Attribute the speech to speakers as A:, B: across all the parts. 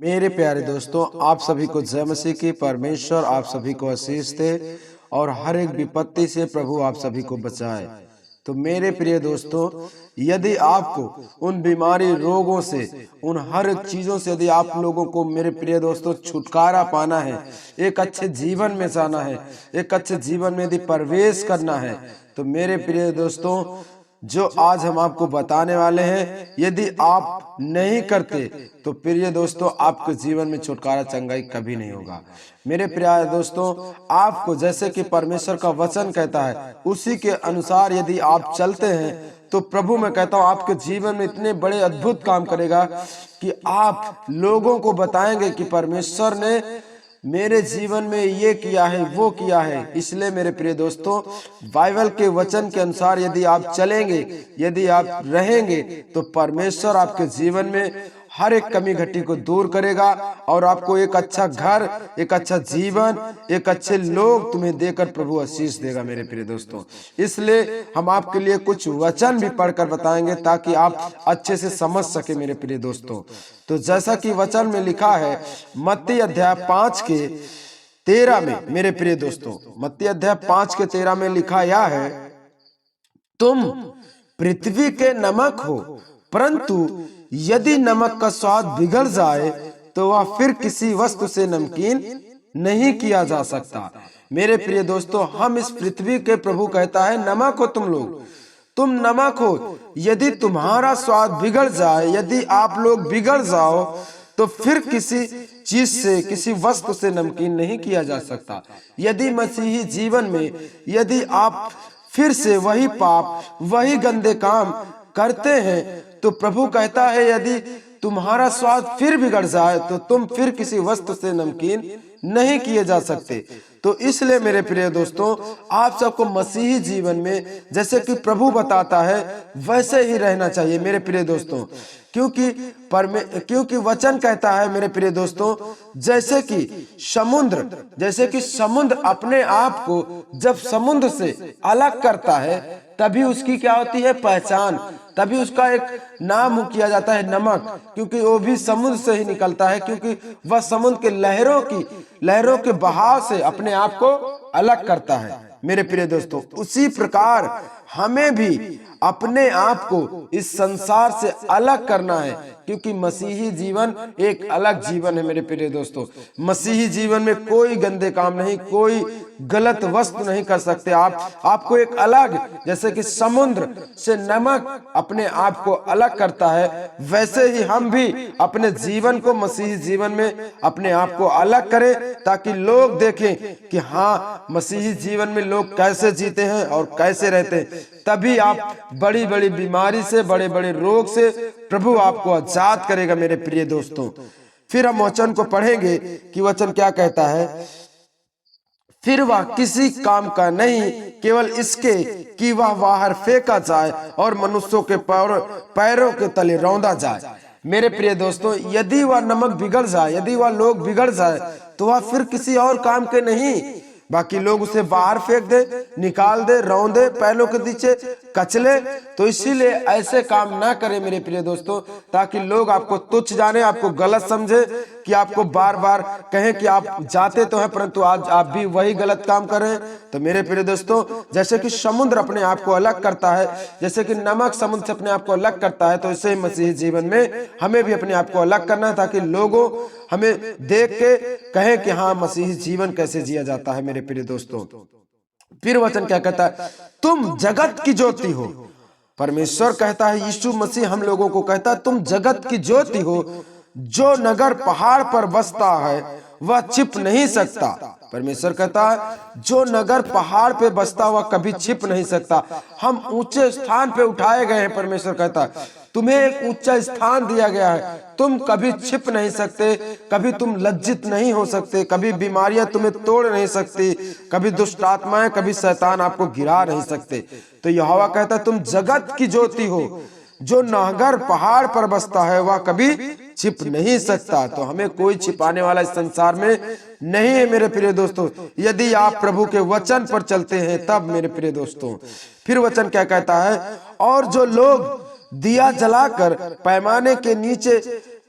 A: मेरे प्यारे दोस्तों, आप सभी को जय मसीह की। परमेश्वर आप सभी को आशीष दे और हर एक विपत्ति से प्रभु आप सभी को बचाए। तो मेरे प्रिय दोस्तों, यदि आपको उन बीमारी रोगों से, उन हर एक चीजों से यदि आप लोगों को मेरे प्रिय दोस्तों छुटकारा पाना है, एक अच्छे जीवन में जाना है, एक अच्छे जीवन में यदि प्रवेश करना है, तो मेरे प्रिय दोस्तों जो आज हम आपको बताने वाले हैं, यदि आप नहीं करते तो प्रिय दोस्तों आपके जीवन में छुटकारा चंगाई कभी नहीं होगा। मेरे प्रिय दोस्तों, आपको जैसे कि परमेश्वर का वचन कहता है उसी के अनुसार यदि आप चलते हैं तो प्रभु मैं कहता हूं आपके जीवन में इतने बड़े अद्भुत काम करेगा कि आप लोगों को बताएंगे कि परमेश्वर ने मेरे जीवन में ये किया है, वो किया है। इसलिए मेरे प्रिय दोस्तों, बाइबल के वचन के अनुसार यदि आप चलेंगे, यदि आप रहेंगे, तो परमेश्वर आपके जीवन में हर एक कमी घटी को दूर करेगा और आपको एक अच्छा घर, एक अच्छा जीवन, एक अच्छे लोग तुम्हें देकर प्रभु आशीष देगा मेरे प्रिय दोस्तों। इसलिए हम आपके लिए कुछ वचन भी पढ़कर बताएंगे ताकि आप अच्छे से समझ सके मेरे प्रिय दोस्तों। तो जैसा कि वचन में लिखा है मत्ती अध्याय 5 के 13 में, मेरे प्रिय दोस्तों, मत्ती अध्याय 5 के 13 में लिखा यह है, तुम पृथ्वी के नमक हो, परंतु यदि नमक का स्वाद बिगड़ जाए तो वह फिर किसी वस्तु से नमकीन नहीं किया जा सकता। मेरे प्रिय दोस्तों, हम इस पृथ्वी के प्रभु कहता है नमक हो तुम लोग, तुम नमक हो। यदि तुम्हारा स्वाद बिगड़ जाए, यदि आप लोग बिगड़ जाओ, तो फिर किसी चीज से, किसी वस्तु से नमकीन नहीं किया जा सकता। यदि मसीही जीवन में यदि आप फिर से वही पाप, वही गंदे काम करते हैं, तो प्रभु कहता है यदि तुम्हारा स्वाद फिर बिगड़ जाए तो तुम फिर किसी वस्तु से नमकीन नहीं किए जा सकते। तो इसलिए मेरे प्रिय दोस्तों, आप सबको मसीही जीवन में जैसे कि प्रभु बताता है वैसे ही रहना चाहिए मेरे प्रिय दोस्तों, क्योंकि वचन कहता है मेरे प्रिय दोस्तों, जैसे कि समुद्र अपने आप को जब समुद्र से अलग करता है तभी उसकी क्या होती है पहचान, तभी उसका एक नाम किया जाता है नमक, क्योंकि वो भी समुद्र से ही निकलता है, क्योंकि वह समुद्र के लहरों के बहाव से अपने आप को अलग करता है। मेरे प्रिय दोस्तों, उसी प्रकार हमें भी अपने आप को इस संसार से अलग करना है, क्योंकि मसीही जीवन एक अलग जीवन है मेरे प्रिय दोस्तों। मसीही जीवन में कोई गंदे काम नहीं, कोई गलत वस्तु नहीं कर सकते। आपको एक अलग, जैसे कि समुद्र से नमक अपने आप को अलग करता है, वैसे ही हम भी अपने जीवन को मसीही जीवन में अपने आप को अलग करें, ताकि लोग देखें कि हाँ, मसीही जीवन में लोग कैसे जीते हैं और कैसे रहते हैं। तभी आप बड़ी बड़ी बीमारी से, बड़े बड़े रोग से प्रभु आपको आजाद करेगा मेरे प्रिय दोस्तों। फिर हम वचन को पढ़ेंगे कि वचन क्या कहता है, फिर वह किसी काम का नहीं, केवल इसके कि वह बाहर फेंका जाए और मनुष्यों के पैरों के तले रौंदा जाए। मेरे प्रिय दोस्तों, यदि वह नमक बिगड़ जाए, यदि वह लोग बिगड़ जाए, तो वह फिर किसी और काम के नहीं, बाकी लोग उसे बाहर फेंक दे, निकाल दे, रौंदे, पैरों के नीचे कचले। तो इसीलिए ऐसे काम ना करें मेरे प्रिय दोस्तों, ताकि लोग आपको तुच्छ जाने, आपको गलत समझे, कि आपको बार बार कहें कि आप जाते तो हैं परंतु आज आप भी वही गलत काम कर रहे हैं। तो मेरे प्रिय दोस्तों, जैसे कि समुद्र अपने आप को अलग करता है, जैसे कि नमक समुद्र से अपने आप को अलग करता है, तो इसे मसीही जीवन में हमें भी अपने आप को अलग करना है, ताकि लोगों हमें देख के कहें कि हाँ, मसीही जीवन कैसे जिया जाता है मेरे प्रिय दोस्तों। फिर वचन क्या कहता है, तुम जगत की ज्योति हो। परमेश्वर कहता है, यीशु मसीह हम लोगों को कहता है, तुम जगत की ज्योति हो। जो नगर पहाड़ पर बसता है वह छिप नहीं सकता। परमेश्वर कहता है जो नगर पहाड़ पे बसता हुआ कभी छिप नहीं सकता। हम ऊंचे स्थान पे उठाए गए हैं। परमेश्वर कहता है तुम्हें एक ऊंचा स्थान दिया गया है, तुम कभी छिप नहीं सकते, कभी तुम लज्जित नहीं हो सकते, कभी बीमारियां तुम्हें तोड़ नहीं सकती, कभी दुष्ट आत्माएं, कभी शैतान आपको गिरा नहीं सकते। तो यहोवा कहता है तुम जगत की ज्योति हो। जो नगर पहाड़ पर बसता है वह कभी छिप नहीं सकता। तो हमें कोई छिपाने वाला इस संसार में नहीं है मेरे प्रिय दोस्तों, यदि आप प्रभु के वचन पर चलते हैं तब मेरे प्रिय दोस्तों। फिर वचन क्या कहता है, और जो लोग दिया जलाकर पैमाने के नीचे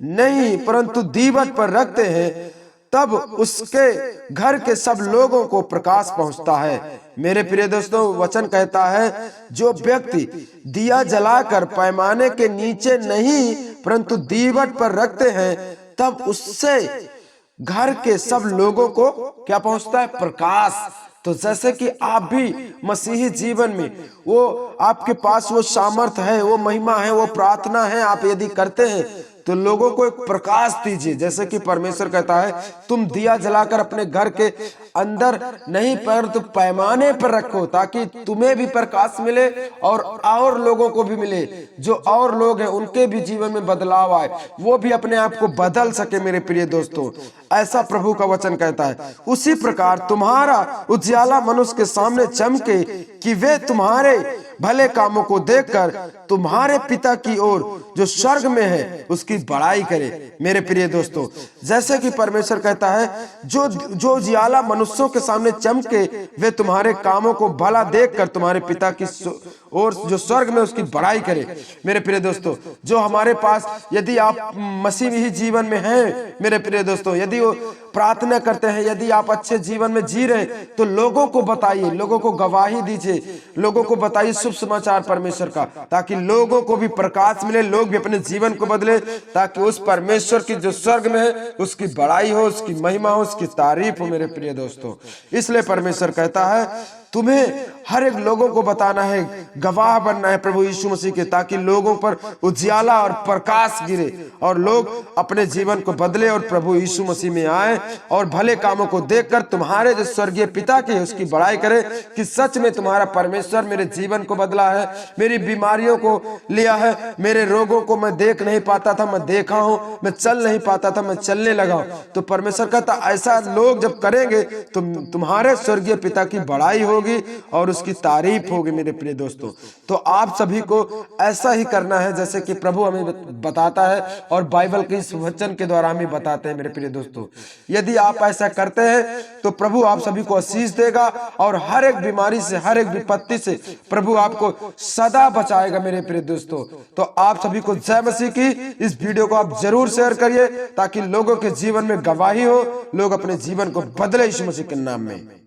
A: नहीं परंतु दीवट पर रखते हैं, तब उसके घर के सब लोगों को प्रकाश पहुंचता है। मेरे प्रिय दोस्तों, वचन कहता है जो व्यक्ति दिया जलाकर पैमाने के नीचे नहीं परंतु दीवट पर रखते हैं, तब उससे घर के सब लोगों को क्या पहुंचता है? प्रकाश। तो जैसे कि आप भी मसीही जीवन में वो आपके पास वो सामर्थ्य है, वो महिमा है, वो प्रार्थना है, आप यदि करते हैं तो लोगों को एक प्रकाश दीजिए। जैसे कि परमेश्वर कहता है तुम दिया जलाकर अपने घर के अंदर नहीं परंतु पैमाने पर रखो, ताकि तुम्हें भी प्रकाश मिले और लोगों को भी मिले। जो और लोग हैं उनके भी जीवन में बदलाव आए, वो भी अपने आप को बदल सके। मेरे प्रिय दोस्तों, ऐसा प्रभु का वचन कहता है। उसी प्रकार तुम्हारा उजियाला मनुष्य के सामने चमके कि वे तुम्हारे भले कामों को देखकर तुम्हारे पिता की ओर जो स्वर्ग में है उसकी बड़ाई करे। मेरे प्रिय दोस्तों, जैसे कि परमेश्वर कहता है जो उजियाला मनुष्यों के सामने चमके वे तुम्हारे कामों को भला देखकर तुम्हारे पिता की ओर जो स्वर्ग में उसकी बड़ाई करे। मेरे प्रिय दोस्तों, जो हमारे पास यदि आप मसीही जीवन में हैं, मेरे प्रिय दोस्तों, यदि वो प्रार्थना करते हैं, यदि आप अच्छे जीवन में जी रहे तो लोगों को बताइए, लोगों को गवाही दीजिए, लोगों को बताइए शुभ समाचार परमेश्वर का, ताकि लोगों को भी प्रकाश मिले, लोग भी अपने जीवन को बदले, ताकि उस परमेश्वर की जो स्वर्ग में है उसकी बड़ाई हो, उसकी महिमा हो, उसकी तारीफ हो। मेरे प्रिय दोस्तों, इसलिए परमेश्वर कहता है तुम्हें हर एक लोगों को बताना है, गवाह बनना है प्रभु यीशु मसीह के, ताकि लोगों पर उजियाला और प्रकाश गिरे और लोग अपने जीवन को बदले और प्रभु यीशु मसीह में आए और भले कामों को देखकर तुम्हारे जो स्वर्गीय पिता की है उसकी बड़ाई करे कि सच में तुम्हारा परमेश्वर मेरे जीवन को बदला है, मेरी बीमारियों को लिया है, मेरे रोगों को मैं देख नहीं पाता था मैं देखा हूं, मैं चल नहीं पाता था मैं चलने लगा हूं। तो परमेश्वर कहता ऐसा लोग जब करेंगे तो तुम्हारे स्वर्गीय पिता की बड़ाई हो और उसकी तारीफ होगी। मेरे प्रिय दोस्तों, तो आप सभी को ऐसा ही करना है जैसे कि प्रभु हमें बताता है और बाइबल के इस वचन के द्वारा हमें बताते हैं। मेरे प्रिय दोस्तों, यदि आप ऐसा करते हैं तो प्रभु आप सभी को आशीष देगा और हर एक बीमारी से, हर एक विपत्ति से प्रभु आपको सदा बचाएगा। मेरे प्रिय दोस्तों, तो आप सभी को जय मसीह की। इस वीडियो को आप जरूर शेयर करिए ताकि लोगों के जीवन में गवाही हो, लोग अपने जीवन को बदले यीशु मसीह के नाम में।